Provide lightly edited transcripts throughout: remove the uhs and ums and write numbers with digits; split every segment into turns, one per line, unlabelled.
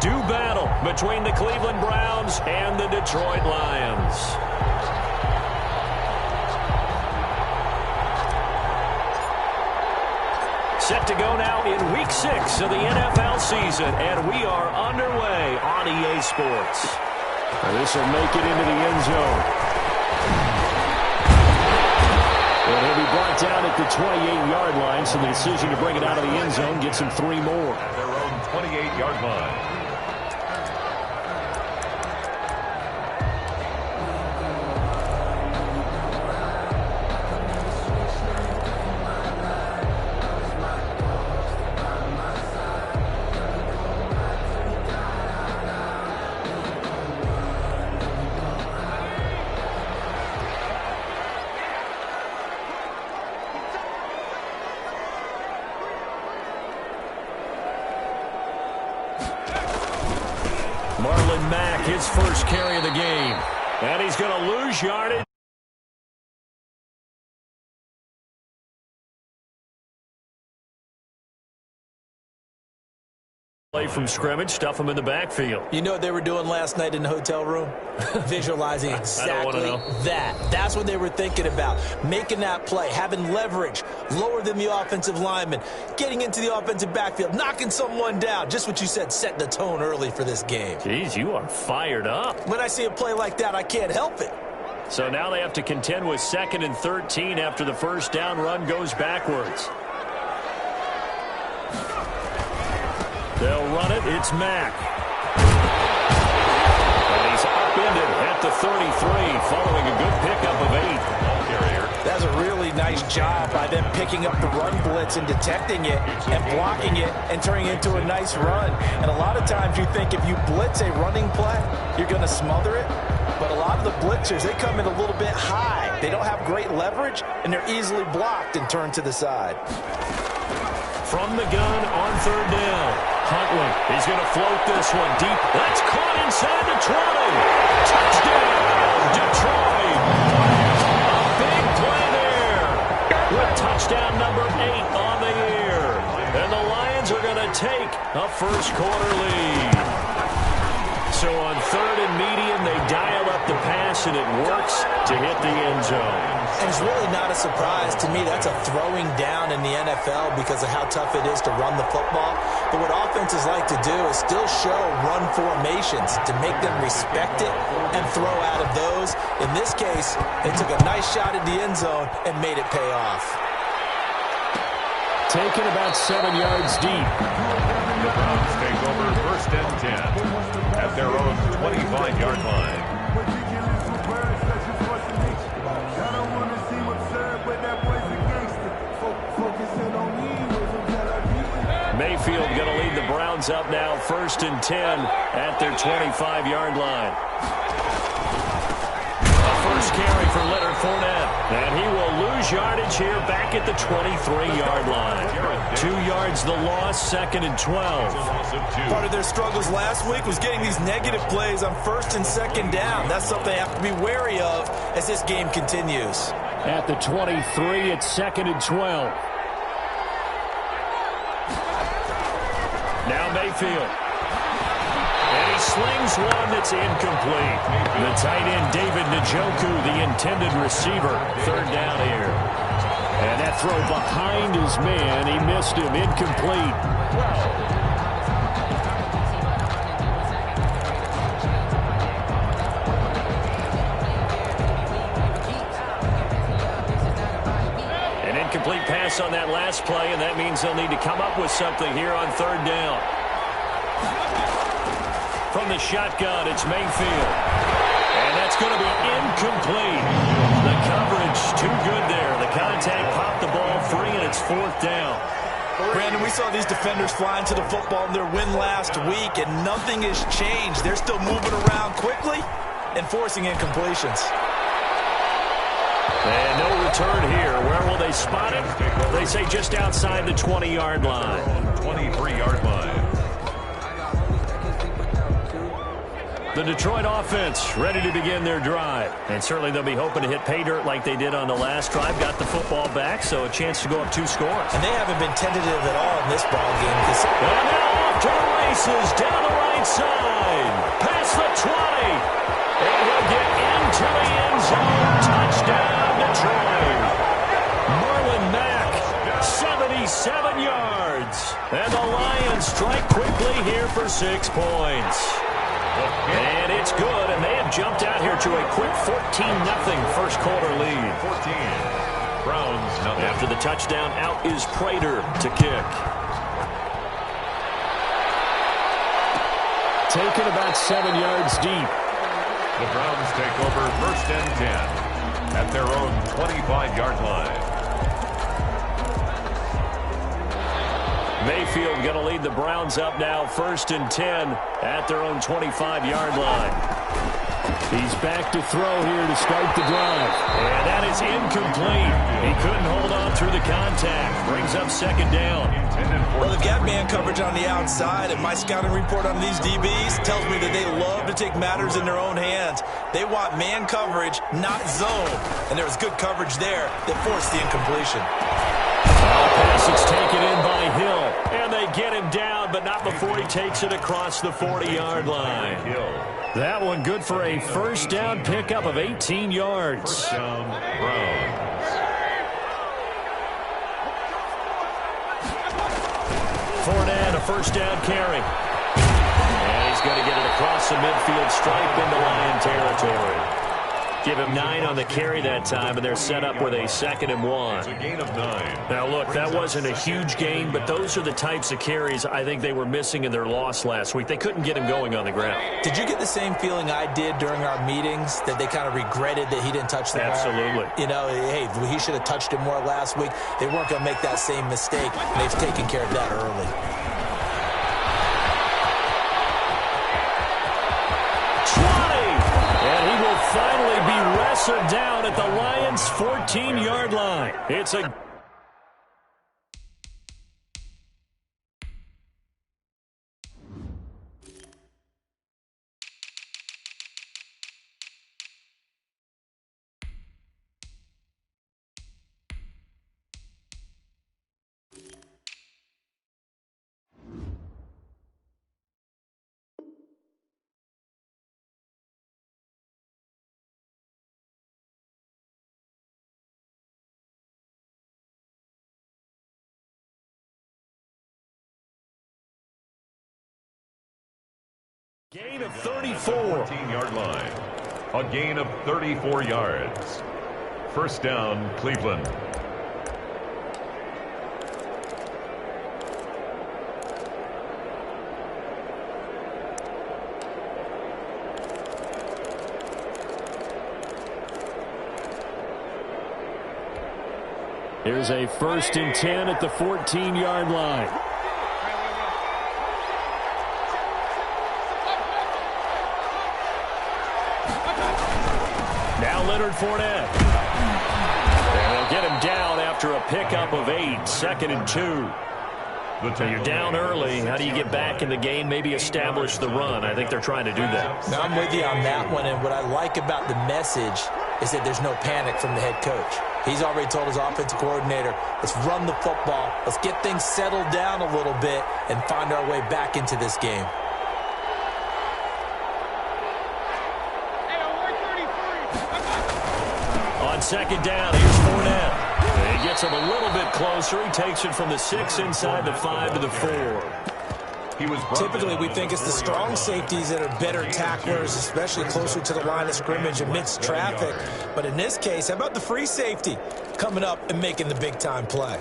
2 battle between the Cleveland Browns and the Detroit Lions. Set to go now in Week 6 of the NFL season, and we are underway on EA Sports. This will make it into the end zone. And he'll be brought down at the 28-yard line, so the decision to bring it out of the end zone gets him 3 more.
At their own 28-yard line.
His first carry of the game. And he's going to lose yardage. Play from scrimmage, stuff him in the backfield.
You know what they were doing last night in the hotel room? Visualizing exactly that. That's what they were thinking about. Making that play, having leverage, lower than the offensive lineman, getting into the offensive backfield, knocking someone down. Just what you said, set the tone early for this game.
Jeez, you are fired up.
When I see a play like that, I can't help it.
So now they have to contend with 2nd and 13 after the first down run goes backwards. They'll run it. It's Mack. And he's upended at the 33 following a good pickup of 8.
That's a really nice job by them picking up the run blitz and detecting it and blocking it and turning it into a nice run. And a lot of times you think if you blitz a running play, you're going to smother it. But a lot of the blitzers, they come in a little bit high. They don't have great leverage, and they're easily blocked and turned to the side.
From the gun on 3rd down. Huntley, he's going to float this one deep. That's caught inside the 20. Touchdown, Detroit. A big play there with touchdown number 8 on the year. And the Lions are going to take a first-quarter lead. So on 3rd and medium, they dial up the pass, and it works to hit the end zone.
And it's really not a surprise to me. That's a throwing down in the NFL because of how tough it is to run the football. But what offenses like to do is still show run formations to make them respect it and throw out of those. In this case, they took a nice shot at the end zone and made it pay off.
Taken about 7 yards deep.
The Browns take over 1st and 10 at their own 25-yard line.
Mayfield going to lead the Browns up now 1st and 10 at their 25-yard line. A first carry for Leonard Fournette. And he will lose yardage here back at the 23-yard line. 2 yards the loss, 2nd and 12.
Part of their struggles last week was getting these negative plays on 1st and 2nd down. That's something they have to be wary of as this game continues.
At the 23, it's 2nd and 12. Now Mayfield. And he slings one that's incomplete. The tight end, David Njoku, the intended receiver. 3rd down here. And that throw behind his man. He missed him. Incomplete. An incomplete pass on that last play, and that means they'll need to come up with something here on 3rd down. From the shotgun, it's Mayfield. And that's going to be incomplete. The coverage too good there. The contact popped the ball free, and it's 4th down.
Brandon, we saw these defenders fly into the football in their win last week, and nothing has changed. They're still moving around quickly and forcing incompletions.
And no return here. Where will they spot it? They say just outside the 20-yard line.
23-yard line.
The Detroit offense ready to begin their drive. And certainly they'll be hoping to hit pay dirt like they did on the last drive. Got the football back, so a chance to go up 2 scores.
And they haven't been tentative at all in this ball game.
And now off to the races down the right side. for 6 points. And it's good, and they have jumped out here to a quick 14-0 first quarter lead.
14. Browns nothing.
After the touchdown, out is Prater to kick. Taken about 7 yards deep.
The Browns take over first and 10 at their own 25-yard line.
Mayfield going to lead the Browns up now, first and 10 at their own 25-yard line. He's back to throw here to start the drive. And that is incomplete. He couldn't hold on through the contact. Brings up second down.
Well, they've got man coverage on the outside, and my scouting report on these DBs tells me that they love to take matters in their own hands. They want man coverage, not zone. And there was good coverage there that forced the incompletion.
Pass is taken in by Hill, and they get him down, but not before he takes it across the 40-yard line. That one good for a first down pickup of 18 yards.
First down, Browns.
Fournette, a first down carry. And he's going to get it across the midfield stripe into Lion territory. Give him 9 on the carry that time, and they're set up with a 2nd and 1.
It's a gain of 9.
Now, look, that wasn't a huge gain, but those are the types of carries I think they were missing in their loss last week. They couldn't get him going on the ground.
Did you get the same feeling I did during our meetings, that they kind of regretted that he didn't touch the ball?
Absolutely.
You know, hey, he should have touched it more last week. They weren't going to make that same mistake. They've taken care of that early.
Finally be wrestled down at the Lions' 14-yard line. It's a gain of 34.
14-yard line. A gain of 34 yards. First down, Cleveland.
Here's a first and 10 at the 14-yard line. Now Leonard Fournette. And they'll get him down after a pickup of 8, 2nd and 2. So you're down early. How do you get back in the game, maybe establish the run? I think they're trying to do that.
Now, I'm with you on that one, and what I like about the message is that there's no panic from the head coach. He's already told his offensive coordinator, let's run the football, let's get things settled down a little bit and find our way back into this game.
On second down, here's Fournette. He gets him a little bit closer. He takes it from the 6 inside the 5 to the 4.
Typically, we think it's the strong safeties that are better tacklers, especially closer to the line of scrimmage amidst traffic. But in this case, how about the free safety coming up and making the big-time play?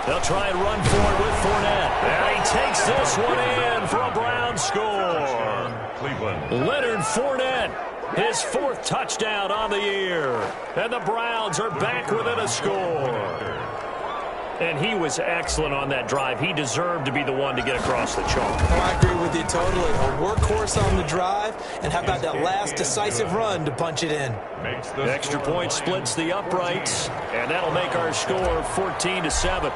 They'll try and run for it with Fournette. And he takes this one in for a Brown score.
Cleveland.
Leonard Fournette, his 4th touchdown on the year. And the Browns are back within a score. And he was excellent on that drive. He deserved to be the one to get across the chalk.
Oh, I agree with you totally. A workhorse on the drive, and how about that last decisive run to punch it in?
Extra point splits the uprights, and that'll make our score 14-7.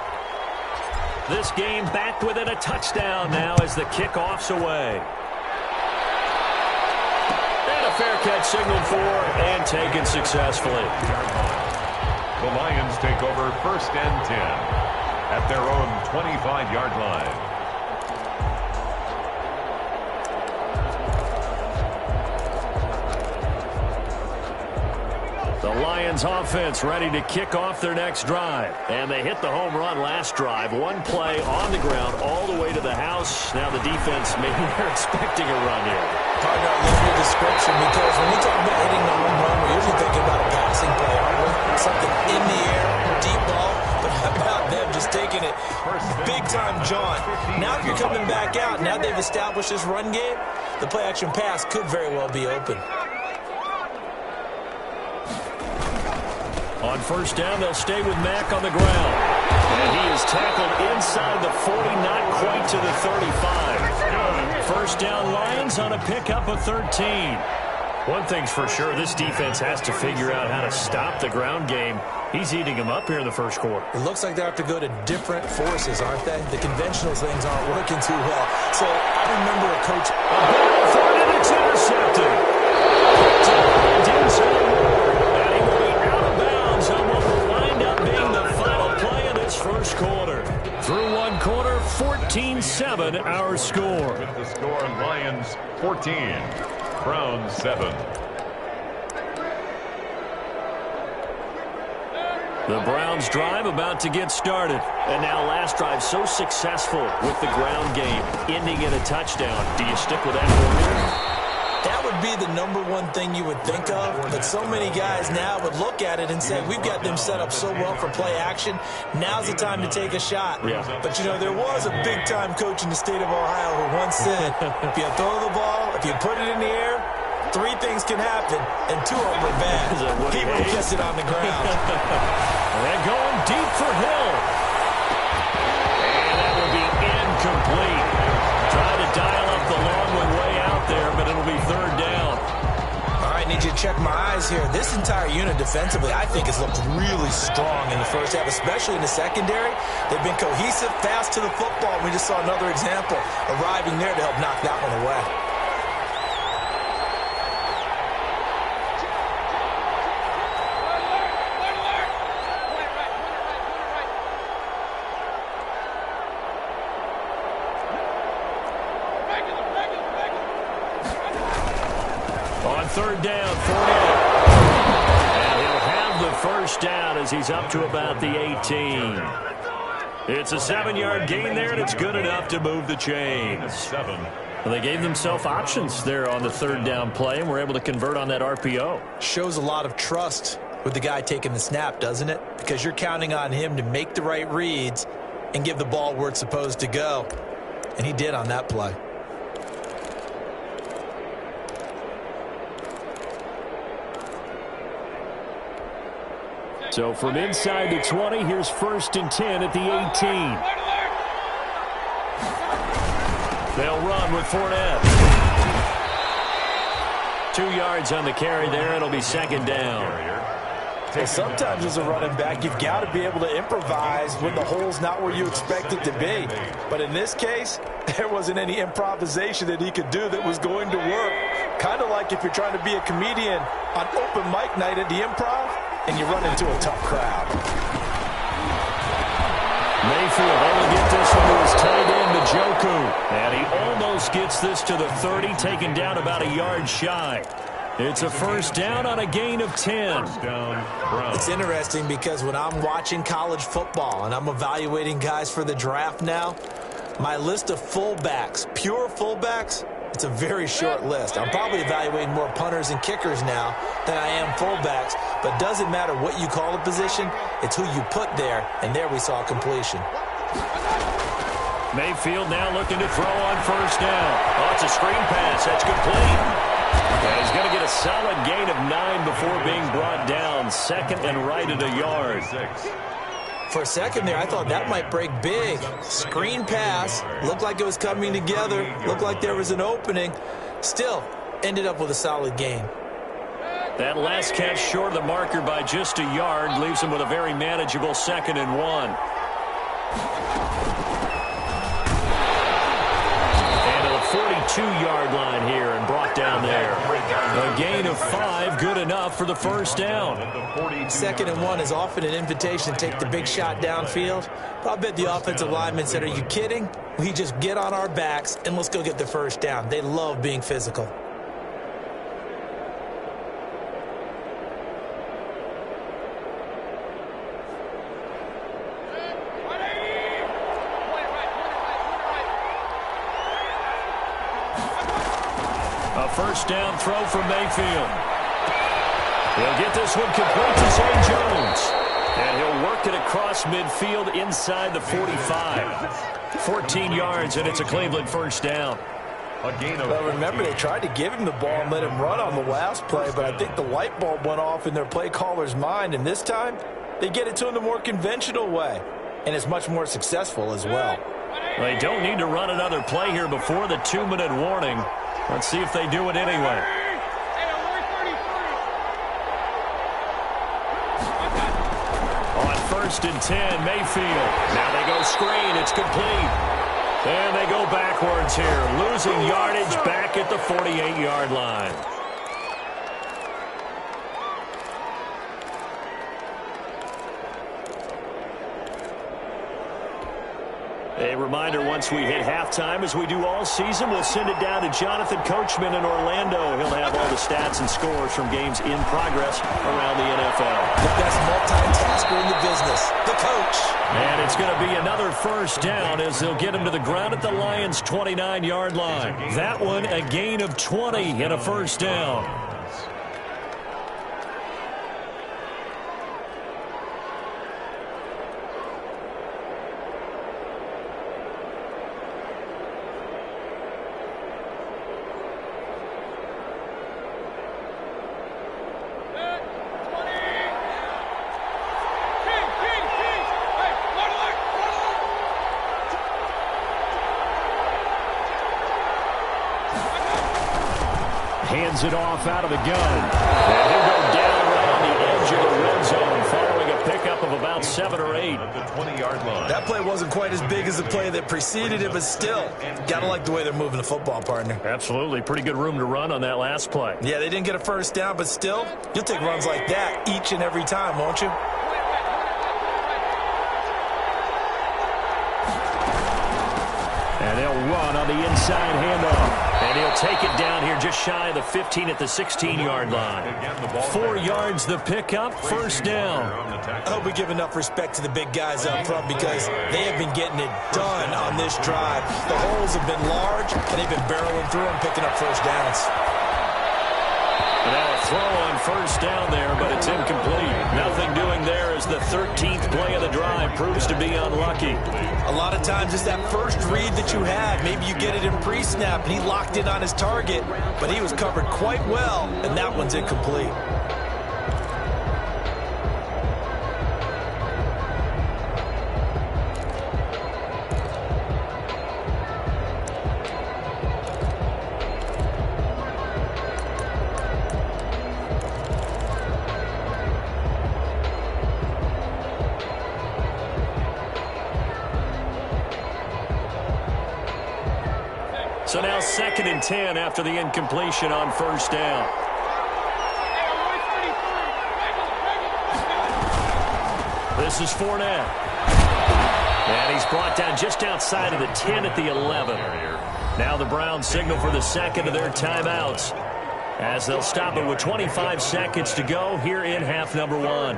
This game back within a touchdown now as the kickoff's away. And a fair catch signaled for and taken successfully.
The Lions take over 1st and 10 at their own 25-yard line.
The Lions offense ready to kick off their next drive. And they hit the home run last drive. One play on the ground all the way to the house. Now the defense, maybe they're expecting a run here.
Partner, I love your description because when we talk about hitting the home run, we're usually thinking about a passing play, aren't we? Something in the air, deep ball. But how about them just taking it big-time jaunt? Now if you're coming back out, now they've established this run game, the play-action pass could very well be open.
On 1st down, they'll stay with Mack on the ground. And he is tackled inside the 40, not quite to the 35. 1st down, Lions on a pickup of 13. One thing's for sure, this defense has to figure out how to stop the ground game. He's eating them up here in the 1st quarter.
It looks like they have to go to different forces, aren't they? The conventional things aren't working too well. So I remember a coach.
And it's intercepted. Picked up by Denzel. On what will wind up being the final play of this 1st quarter. Through 1 quarter, 14-7 our score.
With the score, Lions 14, Browns 7.
The Browns drive about to get started. And now last drive so successful with the ground game, ending in a touchdown. Do you stick with that formula?
That would be the #1 thing you would think of, but so many guys now would look at it and say, we've got them set up so well for play action, now's the time to take a shot.
Yeah.
But, you know, there was a big-time coach in the state of Ohio who once said, if you throw the ball, if you put it in the air, 3 things can happen, and 2 of them are bad. He would have kissed it on the ground.
They're going deep for Hill. And that will be incomplete. Trying to dial up the long one way out there, but it'll be 3rd down.
All right, need you to check my eyes here. This entire unit defensively, I think, has looked really strong in the 1st half, especially in the secondary. They've been cohesive, fast to the football. We just saw another example arriving there to help knock that one away.
On 3rd down, 48. And he'll have the 1st down as he's up to about the 18. It's a 7-yard gain there, and it's good enough to move the chains. Well, they gave themselves options there on the 3rd down play, and were able to convert on that RPO.
Shows a lot of trust with the guy taking the snap, doesn't it? Because you're counting on him to make the right reads and give the ball where it's supposed to go. And he did on that play.
So from inside the 20, here's 1st and 10 at the 18. They'll run with Fournette. 2 yards on the carry there. It'll be 2nd down.
Well, sometimes as a running back, you've got to be able to improvise when the hole's not where you expect it to be. But in this case, there wasn't any improvisation that he could do that was going to work. Kind of like if you're trying to be a comedian on open mic night at the Improv, and you run into a tough crowd.
Mayfield able to get this one to his tight end, Njoku. And he almost gets this to the 30, taken down about a yard shy. It's a 1st down on a gain of 10.
It's interesting because when I'm watching college football and I'm evaluating guys for the draft now, my list of fullbacks, pure fullbacks, it's a very short list. I'm probably evaluating more punters and kickers now than I am fullbacks, but it doesn't matter what you call a position, it's who you put there, and there we saw completion.
Mayfield now looking to throw on 1st down. Oh, it's a screen pass. That's complete. And he's going to get a solid gain of 9 before being brought down. 2nd and right at a yard.
For a second there, I thought that might break big. Screen pass. Looked like it was coming together. Looked like there was an opening. Still, ended up with a solid gain.
That last catch short of the marker by just a yard leaves him with a very manageable 2nd and 1. And to the 42-yard line here and brought down there. A gain of 5, good enough for the first down.
2nd and 1 is often an invitation to take the big shot downfield. But I bet the offensive lineman said, are you kidding? We just get on our backs and let's go get the first down. They love being physical.
A first down throw for Mayfield. He'll get this one complete to Zay Jones. And he'll work it across midfield inside the 45. 14 yards, and it's a Cleveland first down.
Well, remember, they tried to give him the ball and let him run on the last play, but I think the light bulb went off in their play caller's mind, and this time they get it to him the more conventional way, and it's much more successful as well.
They don't need to run another play here before the 2-minute warning. Let's see if they do it anyway. On 1st and 10, Mayfield. Now they go screen. It's complete. And they go backwards here, losing yardage back at the 48-yard line. A reminder, once we hit halftime, as we do all season, we'll send it down to Jonathan Coachman in Orlando. He'll have all the stats and scores from games in progress around the NFL.
The best multitasker in the business, the coach.
And it's going to be another first down as they'll get him to the ground at the Lions' 29-yard line. That one, a gain of 20 and a first down. Hands it off out of the gun. And he'll go down right on the edge of the red zone following a pickup of about 7 or 8.
At the 20-yard line.
That play wasn't quite as big as the play that preceded it, but still, got to like the way they're moving the football, partner.
Absolutely. Pretty good room to run on that last play.
Yeah, they didn't get a first down, but still, you'll take runs like that each and every time, won't you?
And they'll run on the inside handoff. And he'll take it down here just shy of the 15 at the 16-yard line. 4 yards the pickup, first down.
I hope we give enough respect to the big guys up front because they have been getting it done on this drive. The holes have been large, and they've been barreling through them, picking up first downs.
Now a throw on first down there, but it's incomplete. Nothing doing there as the 13th play of the drive proves to be unlucky.
A lot of times it's that first read that you have. Maybe you get it in pre-snap, and he locked in on his target, but he was covered quite well, and that one's incomplete.
So now 2nd and 10 after the incompletion on first down. This is Fournette. And he's brought down just outside of the 10 at the 11. Now the Browns signal for the second of their timeouts as they'll stop it with 25 seconds to go here in half number 1.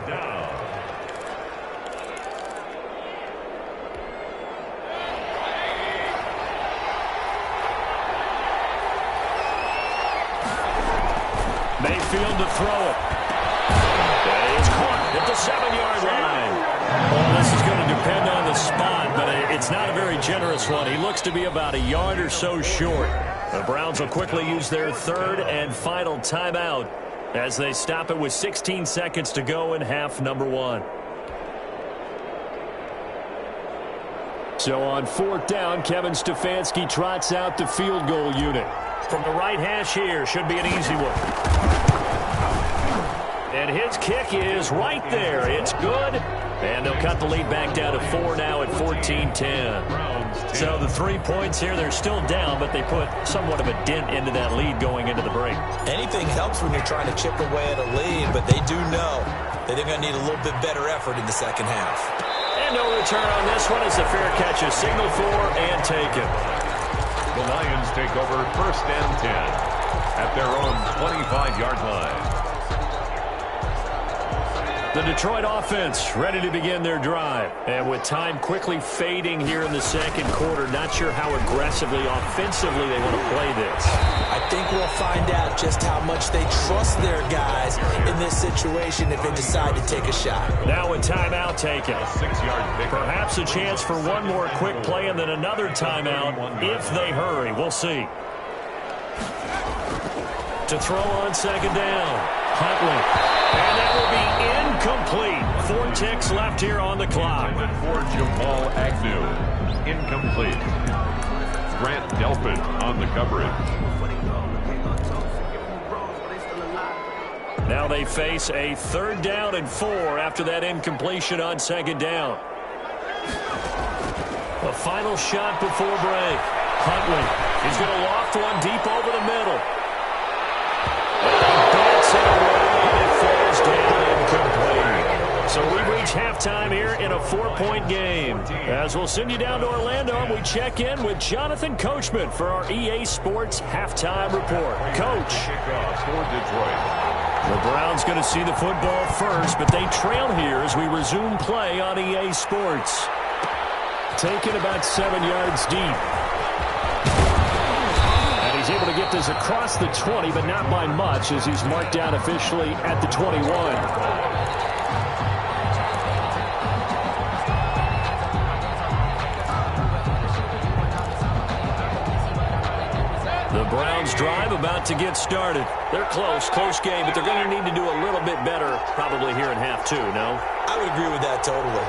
Mayfield to throw it. And he's caught at the 7-yard line. Well, this is going to depend on the spot, but it's not a very generous one. He looks to be about a yard or so short. The Browns will quickly use their third and final timeout as they stop it with 16 seconds to go in half number 1. So on 4th down, Kevin Stefanski trots out the field goal unit. From the right hash here, should be an easy one. And his kick is right there. It's good. And they'll cut the lead back down to 4 now at 14-10. So the 3 points here, they're still down, but they put somewhat of a dent into that lead going into the break.
Anything helps when you're trying to chip away at a lead, but they do know that they're going to need a little bit better effort in the second half.
And no return on this one as the fair catch is signaled for and taken.
The Lions take over 1st and 10 at their own 25-yard line.
The Detroit offense ready to begin their drive. And with time quickly fading here in the second quarter, not sure how aggressively, offensively they want to play this.
I think we'll find out just how much they trust their guys in this situation if they decide to take a shot.
Now a timeout taken.
6-yard pick.
Perhaps a chance for one more quick play and then another timeout if they hurry. We'll see. To throw on second down. Huntley. And that will be incomplete. 4 ticks left here on the clock.
For Jamal Agnew. Incomplete. Grant Delphin on the coverage.
Now they face a 3rd down and 4 after that incompletion on second down. A final shot before break. Huntley. He's going to loft one deep over the middle. Bats it away. Falls down incomplete. So we reach halftime here in a 4-point game. As we'll send you down to Orlando, we check in with Jonathan Coachman for our EA Sports Halftime Report. Coach.
For Detroit.
The Browns going to see the football first, but they trail here as we resume play on EA Sports. Taken about 7 yards deep. He's able to get this across the 20, but not by much as he's marked down officially at the 21. The Browns drive about to get started. They're close game, but they're going to need to do a little bit better probably here in half 2, no?
I would agree with that totally.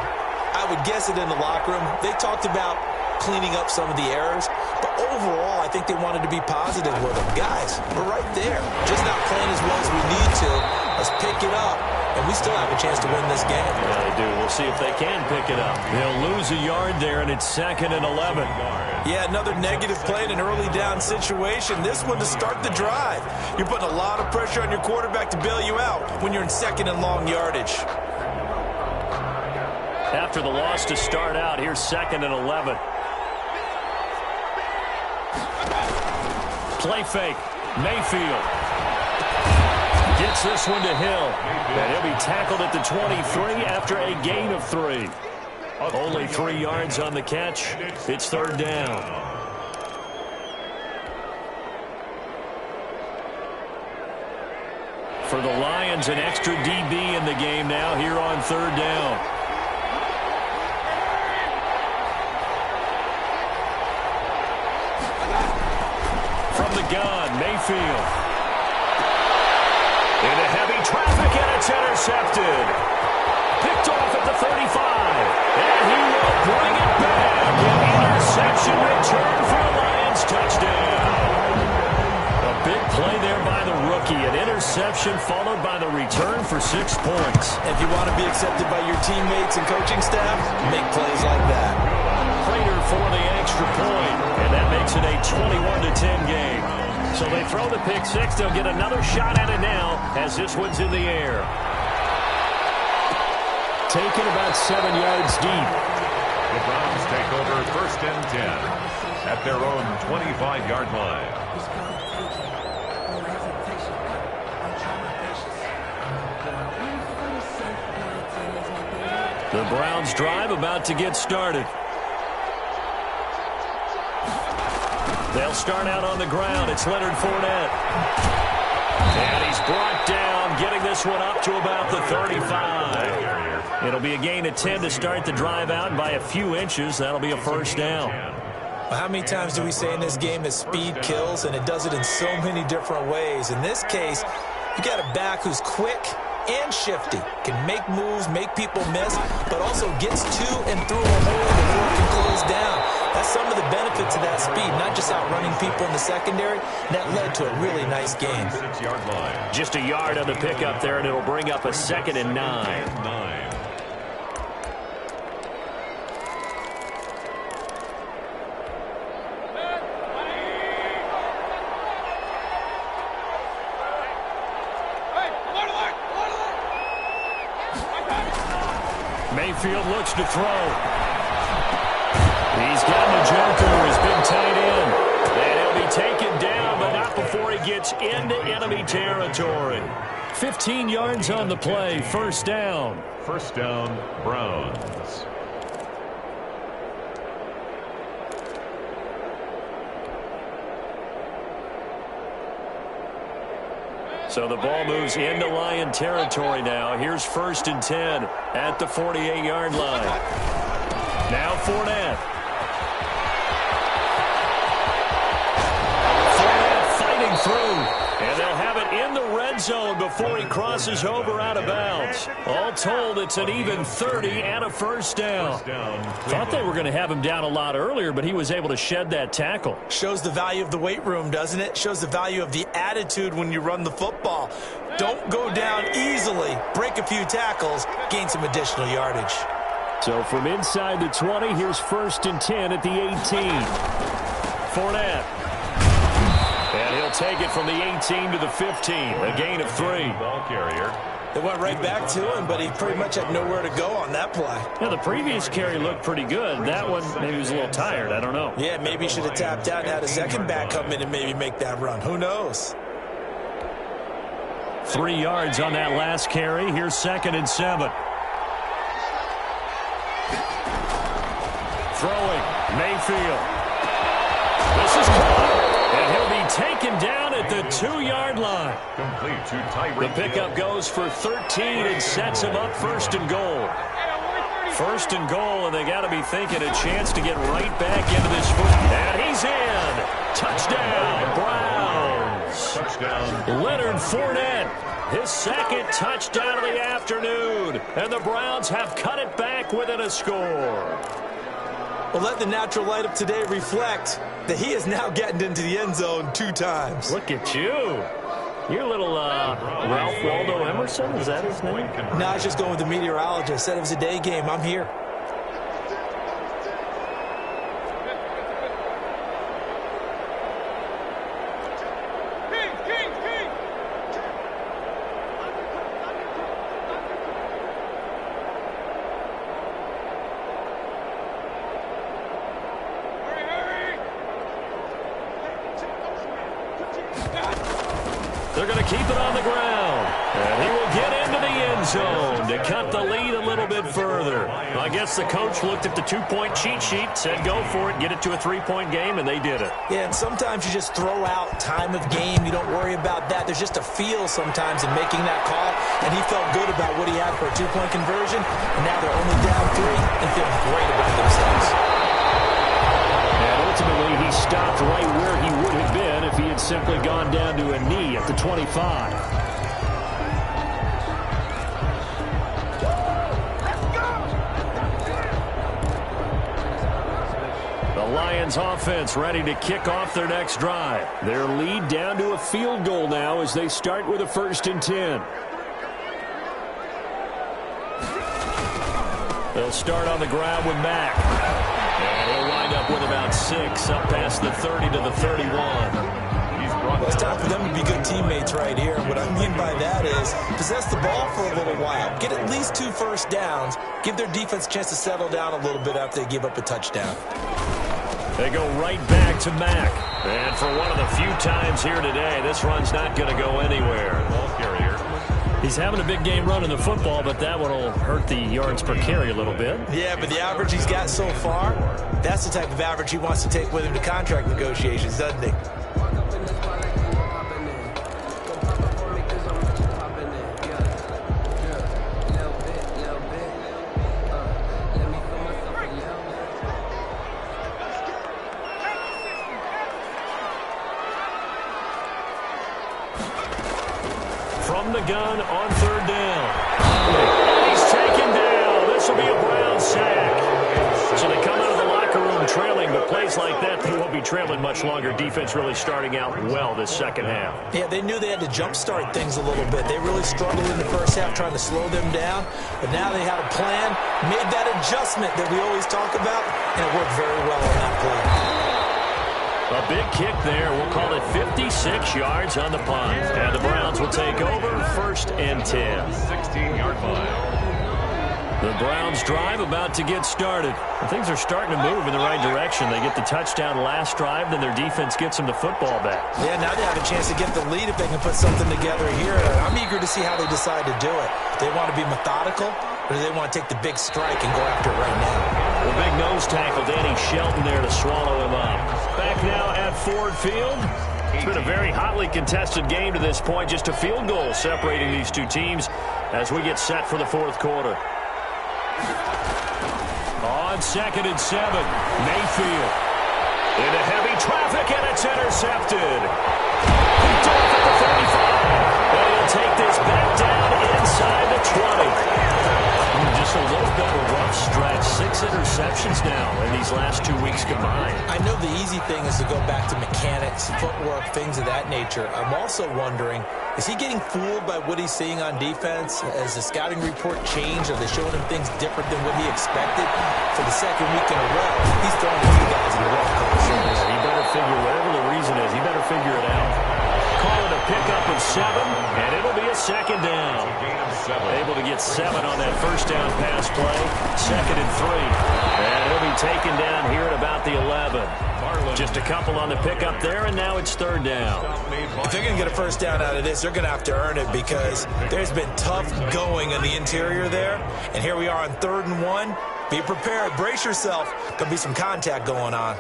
I would guess it in the locker room. They talked about cleaning up some of the errors, but overall, I think they wanted to be positive with them. Guys, we're right there. Just not playing as well as we need to. Let's pick it up, and we still have a chance to win this game.
Yeah, they do. We'll see if they can pick it up. They'll lose a yard there, and it's 2nd and 11.
Yeah, another negative play in an early down situation. This one to start the drive. You're putting a lot of pressure on your quarterback to bail you out when you're in 2nd and long yardage.
After the loss to start out, here's 2nd and 11. Play fake. Mayfield gets this one to Hill. And he'll be tackled at the 23 after a gain of 3. Only 3 yards on the catch. It's 3rd down. For the Lions, an extra DB in the game now here on 3rd down. Gun, Mayfield. Into heavy traffic, and it's intercepted. Picked off at the 35. And he will bring it back. An interception return for a Lions touchdown. A big play there by the rookie. An interception followed by the return for 6 points.
If you want to be accepted by your teammates and coaching staff, make plays like that.
Prater for the extra point, and that makes it a 21-10 game. So they throw the pick 6. They'll get another shot at it now as this one's in the air. Taken about 7 yards deep.
The Browns take over 1st and 10 at their own 25-yard line.
The Browns drive about to get started. They'll start out on the ground. It's Leonard Fournette. And he's brought down, getting this one up to about the 35. It'll be a gain of 10 to start the drive out, and by a few inches, that'll be a 1st down.
Well, how many times do we say in this game that speed kills, and it does it in so many different ways? In this case, you got a back who's quick and shifty, can make moves, make people miss, but also gets to and through a hole before it can close down. That's some of the benefits of that speed, not just outrunning people in the secondary. That led to a really nice game.
6-yard line.
Just a yard on the pickup there, and it'll bring up a 2nd and 9. Mayfield looks to throw. He's got Njoku, his big tight end. And he'll be taken down, but not before he gets into enemy territory. 15 yards on the play, first down.
First down, Browns.
So the ball moves into Lion territory now. Here's 1st and 10 at the 48-yard line. Now Fournette. Fournette fighting through. And they'll have it in the red zone before he crosses over out of bounds. All told, it's an even 30 and a first down. Thought they were going to have him down a lot earlier, but he was able to shed that tackle.
Shows the value of the weight room, doesn't it? Shows the value of the attitude when you run the football. Don't go down easily. Break a few tackles. Gain some additional yardage.
So from inside the 20, here's 1st and 10 at the 18. Fournette. And he'll take it from the 18 to the 15. A gain of 3.
Ball carrier.
They went right back to him, but he pretty much had nowhere to go on that play.
Yeah, the previous carry looked pretty good. That one, maybe he was a little tired. I don't know.
Yeah, maybe he should have tapped out and had a second back come in and maybe make that run. Who knows?
3 yards on that last carry. Here's 2nd and 7. Throwing. Mayfield. This is caught. And he'll be taken down at the 2-yard line.
Complete to Tyreek.
The pickup goes for 13 and sets him up 1st and goal. 1st and goal, and they got to be thinking a chance to get right back into this foot. And he's in. Touchdown, Browns.
Touchdown.
Leonard Fournette, his 2nd touchdown of the afternoon. And the Browns have cut it back within a score.
Well, let the natural light of today reflect that he is now getting into the end zone 2 times.
Look at you. You're a little Ralph Waldo Emerson. Is that his name?
No, I was just going with the meteorologist. Said it was a day game. I'm here.
They're going to keep it on the ground. And he will get into the end zone to cut the lead a little bit further. I guess the coach looked at the 2-point cheat sheet, said go for it, get it to a 3-point game, and they did it.
Yeah, and sometimes you just throw out time of game. You don't worry about that. There's just a feel sometimes in making that call, and he felt good about what he had for a 2-point conversion, and now they're only down 3 and feeling great about themselves.
And ultimately, he stopped right where he would have been if he had simply gone down to a knee at the 25. The Lions offense ready to kick off their next drive. Their lead down to a field goal now as they start with a 1st and 10. They'll start on the ground with Mack. And he'll wind up with about 6 up past the 30 to the 31.
Well, it's time for them to be good teammates right here. What I mean by that is possess the ball for a little while. Get at least 2 first downs. Give their defense a chance to settle down a little bit after they give up a touchdown.
They go right back to Mack. And for one of the few times here today, this run's not going to go anywhere.
Ball carrier.
He's having a big game running the football, but that one will hurt the yards per carry a little bit.
Yeah, but the average he's got so far, that's the type of average he wants to take with him to contract negotiations, doesn't he?
From the gun on 3rd down. And he's taken down. This will be a Brown sack. So they come out of the locker room trailing, but plays like that, they won't be trailing much longer. Defense really starting out well this second half.
Yeah, they knew they had to jumpstart things a little bit. They really struggled in the first half trying to slow them down, but now they had a plan, made that adjustment that we always talk about, and it worked very well on that play.
A big kick there. We'll call it 56 yards on the punt. And the Browns will take over 1st and 10.
16-yard line.
The Browns drive about to get started. And things are starting to move in the right direction. They get the touchdown last drive, then their defense gets them the football back.
Yeah, now they have a chance to get the lead if they can put something together here. I'm eager to see how they decide to do it. Do they want to be methodical, or do they want to take the big strike and go after it right now?
The big nose tackle, Danny Shelton there to swallow him up. Back now at Ford Field. It's been a very hotly contested game to this point. Just a field goal separating these two teams as we get set for the fourth quarter. On 2nd and 7, Mayfield into heavy traffic, and it's intercepted. Picked off at the 35, and he'll take this back down inside the 20. Just a little bit of a rough stretch. 6 interceptions now in these last 2 weeks combined.
I know the easy thing is to go back to mechanics, footwork, things of that nature. I'm also wondering, is he getting fooled by what he's seeing on defense? Has the scouting report changed? Are they showing him things different than what he expected? For the second week in a row, he's throwing a few guys in the rough coach.
Yeah, he better figure, whatever the reason is, he better figure it out. Call it a pickup of 7, and it'll be a second down. Able to get 7 on that first down pass play. 2nd and 3. And he'll be taken down here at about the 11. Just a couple on the pickup there, and now it's 3rd down.
If they're going to get a first down out of this, they're going to have to earn it because there's been tough going in the interior there. And here we are on 3rd and 1. Be prepared. Brace yourself. Could be some contact going on.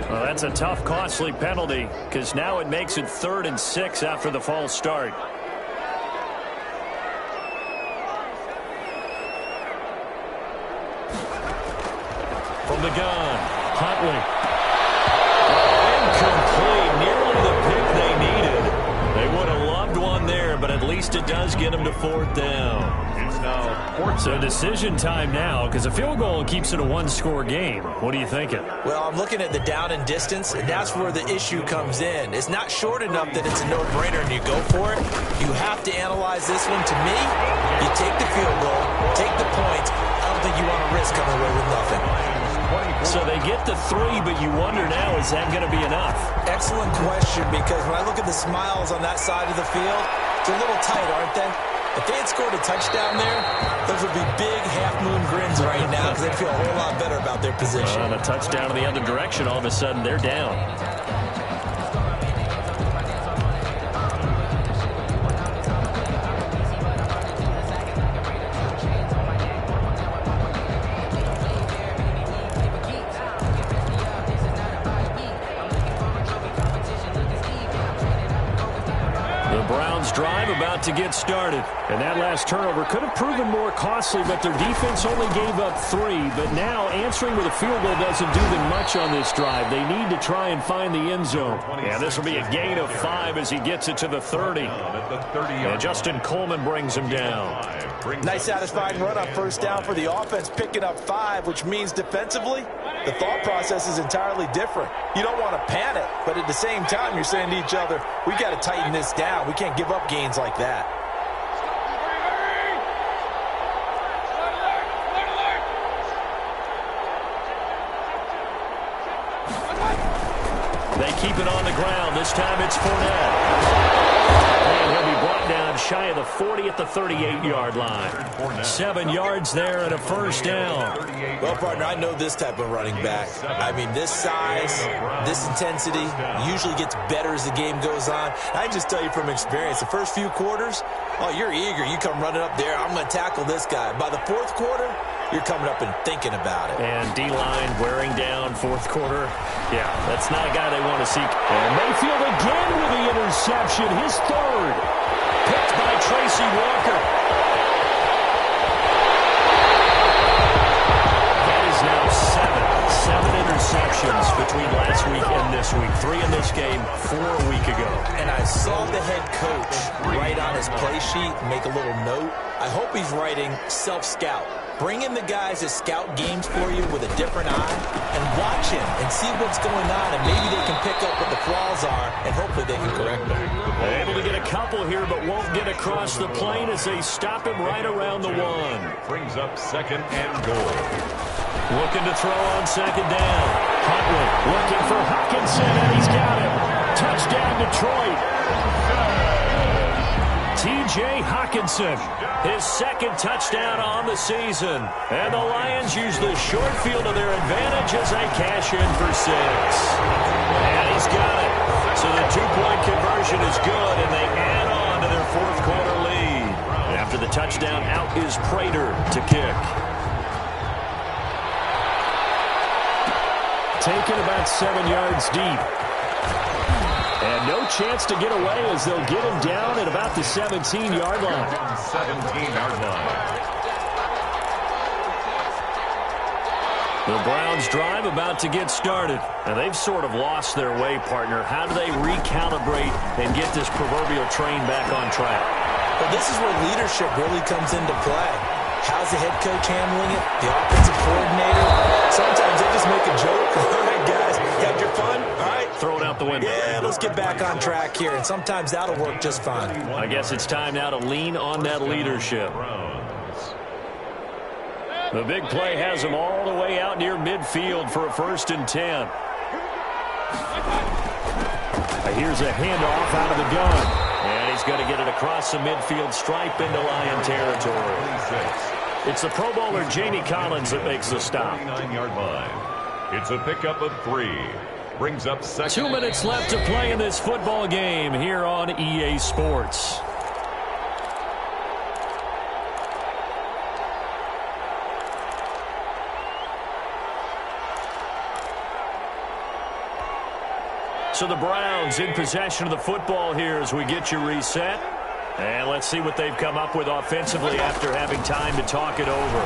That's a tough, costly penalty because now it makes it 3rd and 6 after the false start. From the gun, Huntley. Incomplete, nearly the pick they needed. They would have loved one there, but at least it does get them to 4th down.
It's now 4th.
So decision time now because a field goal keeps it a one-score game. What are you thinking?
Well, I'm looking at the down and distance, and that's where the issue comes in. It's not short enough that it's a no-brainer and you go for it. You have to analyze this one. To me, you take the field goal, take the points. I don't think you want to risk coming away with nothing.
So they get the 3, but you wonder now, is that going to be enough?
Excellent question, because when I look at the smiles on that side of the field, they're a little tight, aren't they? If they had scored a touchdown there, those would be big half-moon grins right now because they'd feel a whole lot better about their position.
On a touchdown in the other direction, all of a sudden they're down. Drive about to get started. And that last turnover could have proven more costly, but their defense only gave up 3. But now answering with a field goal doesn't do them much on this drive. They need to try and find the end zone. Yeah, this will be a gain of 5 as he gets it to the 30. And Justin Coleman brings him down.
Nice satisfying run on first down for the offense, picking up 5, which means defensively, the thought process is entirely different. You don't want to panic, but at the same time, you're saying to each other, we got to tighten this down. We can't give up gains like that.
They keep it on the ground. This time it's Fournette. And he'll be brought down shy of the 40 at the 38-yard line. 7 yards there and a first down.
Well, partner, I know this type of running back. I mean, this size, this intensity usually gets better as the game goes on. I can just tell you from experience, the first few quarters, oh, you're eager. You come running up there, I'm going to tackle this guy. By the fourth quarter, you're coming up and thinking about it.
And D-line wearing down fourth quarter. Yeah, that's not a guy they want to see. And Mayfield again with the interception, his third. Picked by Tracy Walker. That is now seven interceptions between last week and this week. 3 in this game, 4 a week ago.
And I saw the head coach write on his play sheet, make a little note. I hope he's writing self-scout. Bring in the guys that scout games for you with a different eye and watch him and see what's going on, and maybe they can pick up what the flaws are, and hopefully they can correct them.
They're able to get a couple here, but won't get across the plane as they stop him right around the 1.
Brings up 2nd and goal.
Looking to throw on 2nd down. Huntley looking for Hockenson, and he's got him. Touchdown, Detroit. T.J. Hockenson, his 2nd touchdown on the season. And the Lions use the short field to their advantage as they cash in for 6. And he's got it. So the 2-point conversion is good, and they add on to their 4th quarter lead. After the touchdown, out is Prater to kick. Taken about 7 yards deep. And no chance to get away as they'll get him down at about the 17-yard line.
17-yard line.
The Browns drive about to get started. And they've sort of lost their way, partner. How do they recalibrate and get this proverbial train back on track?
Well, this is where leadership really comes into play. How's the head coach handling it? The offensive coordinator? Sometimes they just make a joke. All right, guys, got your fun? All right.
Throw it out the window.
Yeah, let's get back on track here, and sometimes that'll work just fine.
I guess it's time now to lean on that leadership. The big play has him all the way out near midfield for a 1st and 10. Here's a handoff out of the gun. And he's going to get it across the midfield stripe into Lion territory. It's the Pro Bowler Jamie Collins that makes the stop.
9-yard line. It's a pickup of 3. Brings up 2nd.
2 minutes left to play in this football game here on EA Sports. So the Browns in possession of the football here as we get you reset. And let's see what they've come up with offensively after having time to talk it over.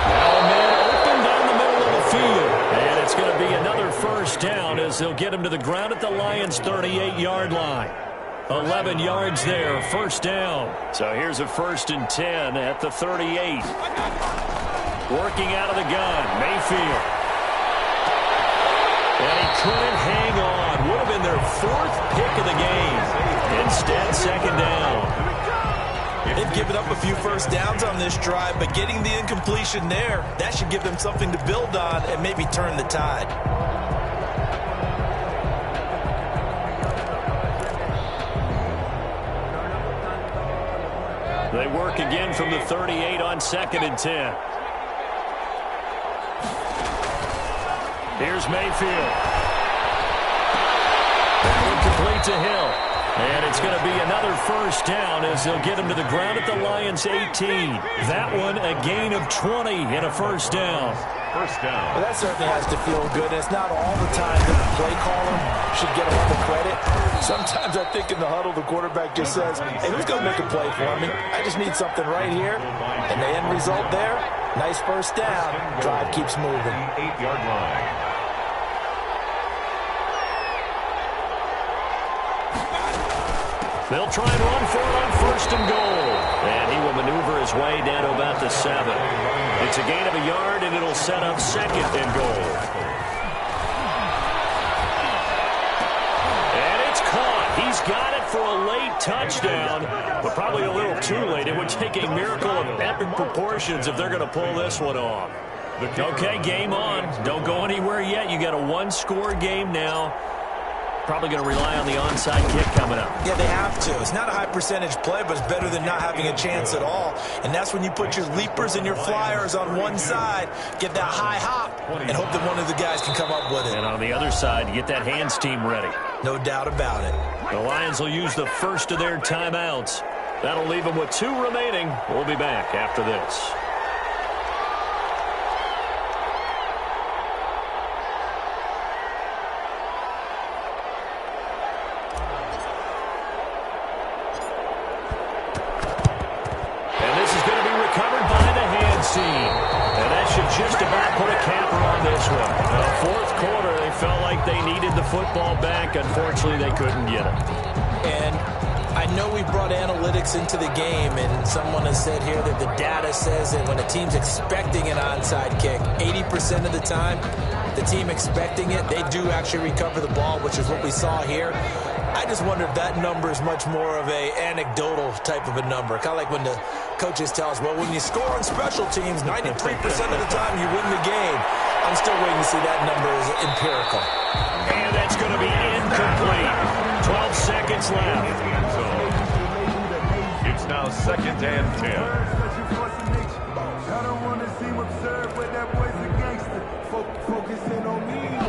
Now a man open down the middle of the field. And it's going to be another 1st down as they'll get him to the ground at the Lions' 38-yard line. 11 yards there, 1st down. So here's a 1st and 10 at the 38. Working out of the gun, Mayfield. And he couldn't hang on. Would have been their 4th pick of the game. Instead, 2nd down.
They've given up a few 1st downs on this drive, but getting the incompletion there, that should give them something to build on and maybe turn the tide.
They work again from the 38 on 2nd and 10. Here's Mayfield. That one complete to Hill. And it's going to be another 1st down as they'll get him to the ground at the Lions' 18. That one a gain of 20 and a 1st down.
1st down.
Well, that certainly has to feel good. It's not all the time that the play caller should get all the credit. Sometimes I think in the huddle, the quarterback just says, hey, who's going to make a play for me? I just need something right here. And the end result there, nice 1st down. Drive keeps moving.
8-yard line.
They'll try and run for it on 1st and goal. And he will maneuver his way down to about the 7. It's a gain of a yard, and it'll set up 2nd and goal. And it's caught. He's got it for a late touchdown, but probably a little too late. It would take a miracle of epic proportions if they're going to pull this one off. Okay, game on. Don't go anywhere yet. You got a 1-score game now. Probably going to rely on the onside kick coming up.
Yeah, they have to. It's not a high percentage play, but it's better than not having a chance at all. And that's when you put your leapers and your flyers on one side, get that high hop, and hope that one of the guys can come up with it.
And on the other side, get that hands team ready.
No doubt about it.
The Lions will use the first of their timeouts. That'll leave them with 2 remaining. We'll be back after this. just about put a capper on this one. Fourth quarter, they felt like they needed the football back. Unfortunately, they couldn't get it.
And I know we brought analytics into the game, and someone has said here that the data says that when a team's expecting an onside kick, 80% of the time, the team expecting it, they do actually recover the ball, which is what we saw here. I just wonder if that number is much more of a anecdotal type of a number. Kind of like when the coaches tell us, well, when you score on special teams, 93% of the time you win the game. I'm still waiting to see that number is empirical.
And that's going to be incomplete. 12 seconds left.
It's now 2nd and 10.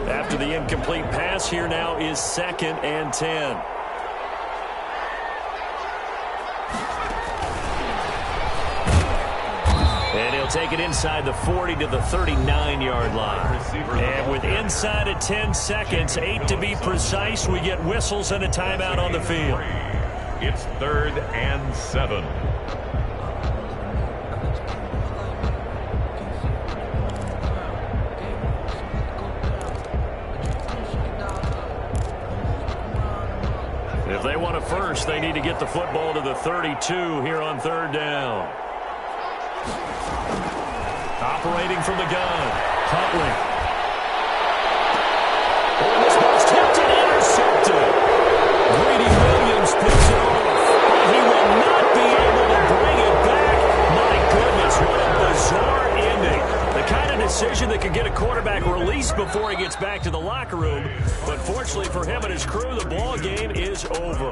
After the incomplete pass, here now is 2nd and 10. And he'll take it inside the 40 to the 39-yard line. And with inside of 10 seconds, 8 to be precise, we get whistles and a timeout on the field.
It's 3rd and 7.
If they want a first, they need to get the football to the 32 here on 3rd down. Operating from the gun, Huntley. Oh, this ball's tipped and intercepted. Greedy Williams picks it off, but he will not be able to bring it back. My goodness, what a bizarre ending. The kind of decision that could get a quarterback released before he gets back to the locker room. But fortunately for him and his crew, the ball game is over.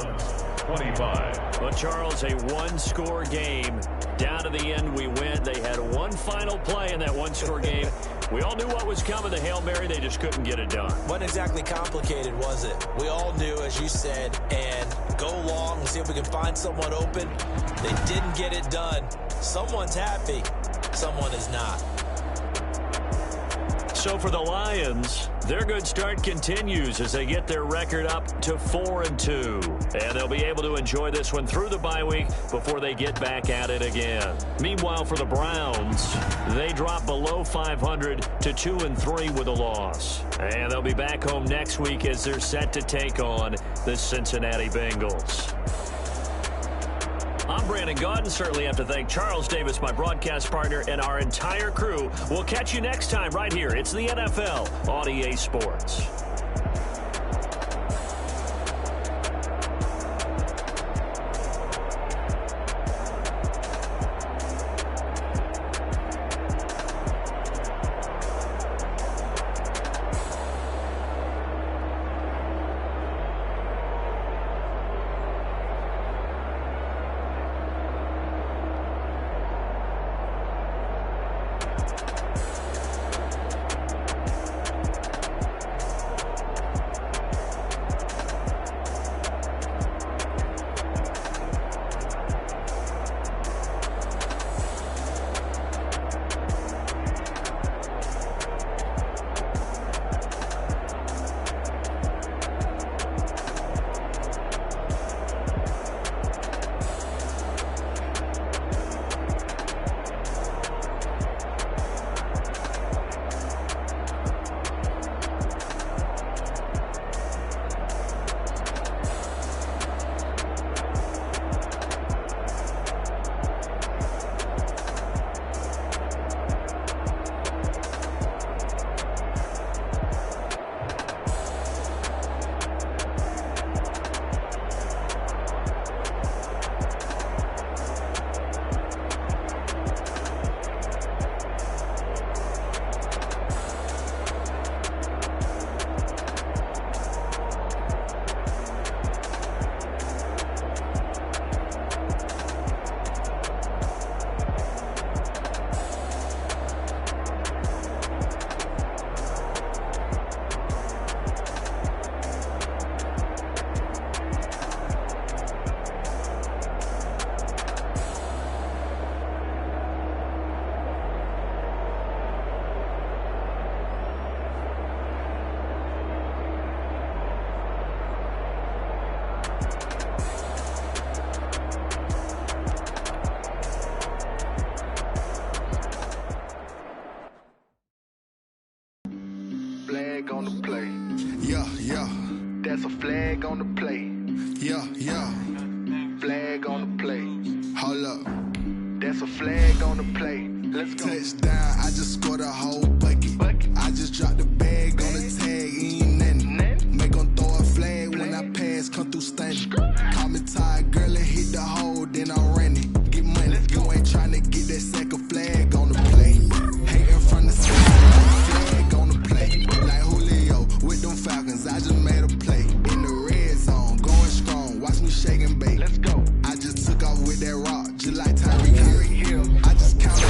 25.
But, Charles, a one-score game. Down to the end we went. They had one final play in that one-score game. We all knew what was coming, the Hail Mary. They just couldn't get it done.
Wasn't exactly complicated, was it? We all knew, as you said, and go long and see if we can find someone open. They didn't get it done. Someone's happy. Someone is not.
So for the Lions, their good start continues as they get their record up to 4-2. And they'll be able to enjoy this one through the bye week before they get back at it again. Meanwhile, for the Browns, they drop below 500 to 2-3 with a loss. And they'll be back home next week as they're set to take on the Cincinnati Bengals. I'm Brandon Gaudin. Certainly have to thank Charles Davis, my broadcast partner, and our entire crew. We'll catch you next time right here. It's the NFL on EA Sports.
on the play.
Yeah, yeah.
That's a flag on the play.
Yeah, yeah.
Flag on the play.
Hold up.
That's a flag on the play. Let's go.
Touchdown, I just scored a whole bucket. I just dropped the bag on the tag, ain't nothing. Make 'em throw a flag when I pass, come through stunning. Call me tired, girl, and hit the hole, then I'm running. Get money, you ain't tryna get that second flag on the play. Hating from the side, flag on the play. Like Julio with them Falcons, I just made a play. In the red zone, going strong, watch me shake and bake.
Let's go.
I just took off with that rock, just like Tyreek Hill. I just counted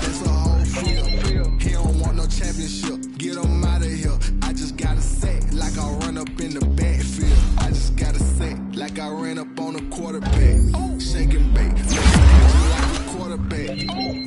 that's a whole field. He don't want no championship, get him out of here. I just got a set, like I run up in the backfield. I just got a set, like I ran up on a quarterback. Shake and bake, like a quarterback.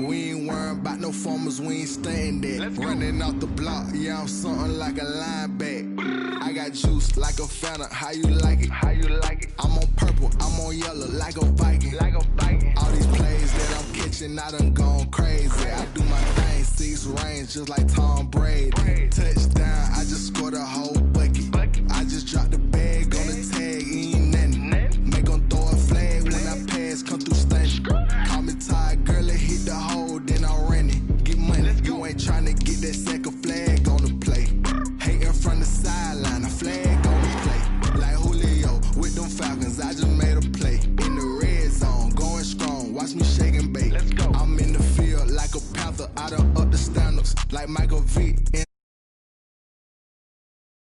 We ain't worrying about no formers, we ain't staying there. Running off the block, yeah, I'm something like a linebacker. I got juice like a Fanta, how you like it?
How you like it?
I'm on purple, I'm on yellow, like a Viking.
Like a Viking.
All these plays that I'm catching, I done gone crazy. I do my thing, 6 range, just like Tom Brady. Touchdown, I just scored a whole bucket. I just dropped the bag on the tag, ain't nothing. Make 'em throw a flag when I pass, come through stunning. Call me tired, girl, and hit the hole, then I'm running. Get money, you ain't tryna get that second flag on the play. Hating from the sideline, a flag on the play. Like Julio with them Falcons, I just made a play. In the red zone, going strong, watch me shake and bake.
Let's go.
I'm in the field like a Panther, I done up the standards, like Michael Vick.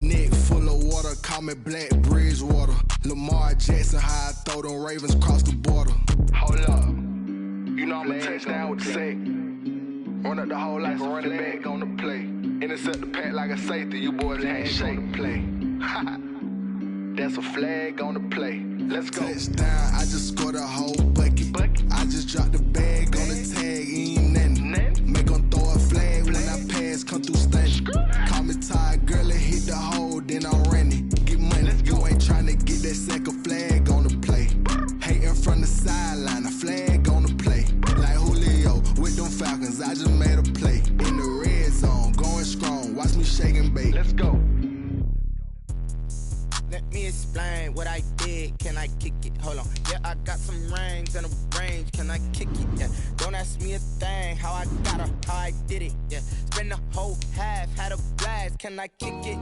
Neck full of water, call me Black Bridgewater. Lamar Jackson, how I throw them Ravens cross the border.
Hold up. You know I'm a touchdown with the sack. Run up the hole like a running back on the play. Intercept the pack like a safety. You boys can't shake the play. That's a flag on the play. Let's go.
Touchdown, I just scored a whole bucket. I just dropped the bag on the tag, ain't nothing. Make 'em throw a flag when I pass, come through stunning. Call me tired, girl, and hit the hole, then I'm running. Get money, you ain't tryna get that second flag on the play. Hating from the sideline, a flag on the play. Like Julio with them Falcons, I just made a play. In the red zone, going strong, watch me shake and bake.
Let's go.
Let me explain what I did. Can I kick it? Hold on. Yeah, I got some rings and a range. Can I kick it? Yeah. Don't ask me a thing. How I got her, how I did it. Yeah. Spend the whole half, had a blast. Can I kick it?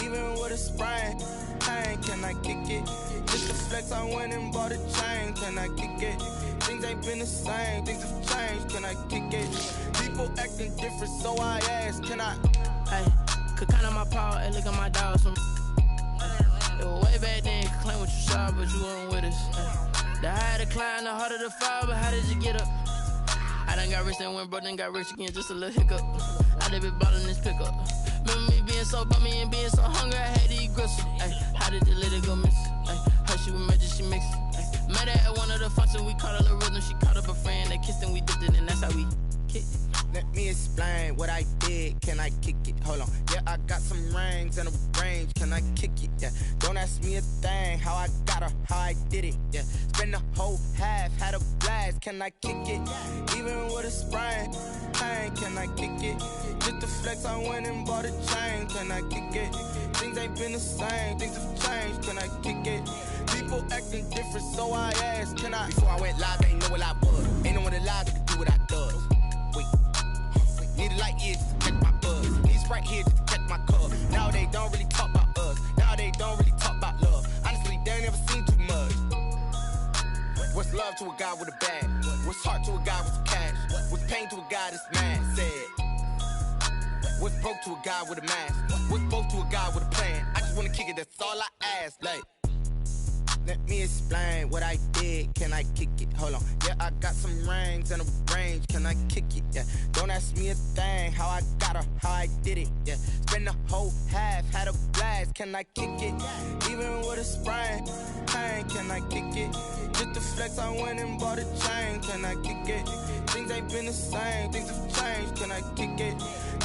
Even with a sprain, pain. Can I kick it? Just the flex, I went and bought a chain. Can I kick it? Things ain't been the same. Things have changed. Can I kick it? People acting different, so I ask. Can I?
Hey, could count on my power and look at my dogs from. It was way back then, you could claim what you saw, but you weren't with us. The higher the climb, the harder the fall, but how did you get up? I done got rich and went broke, then got rich again, just a little hiccup. I done been ballin' this pickup. Remember me being so bummy and being so hungry, I had to eat gristle. Ay, how did the lady go miss? Ay, her she was magic, she mixed. Met her at one of the functions, we caught her the rhythm, she caught up a friend, they kissed and we dipped it, and that's how we kicked it.
Let me explain what I did. Can I kick it? Hold on. Yeah, I got some rings and a range. Can I kick it? Yeah. Don't ask me a thing. How I got her, how I did it. Yeah. Spend the whole half, had a blast. Can I kick it? Even with a sprain, pain. Can I kick it? Just the flex, I went and bought a chain. Can I kick it? Things ain't been the same. Things have changed. Can I kick it? People acting different, so I asked. Can I? Before I went live, ain't know what I was. Ain't no one alive that could do what I does. Wait. Need a light here just to catch my buzz. Need Sprite here just to catch my cup. Now they don't really talk about us. Now they don't really talk about love. Honestly, they ain't never seen too much. What's love to a guy with a bag? What's heart to a guy with some cash? What's pain to a guy that's mad? Said. What's broke to a guy with a mask? What's broke to a guy with a plan? I just wanna kick it, that's all I ask. Like. Let me explain what I did. Can I kick it? Hold on. Yeah, I got some rings and a range. Can I kick it? Yeah. Don't ask me a thing. How I got her, how I did it. Yeah. Spend the whole half, had a blast. Can I kick it? Even with a sprain, pain. Can I kick it? Just the flex, I went and bought a chain. Can I kick it? Things ain't been the same. Things have changed. Can I kick it?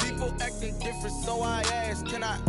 People acting different, so I ask. Can I?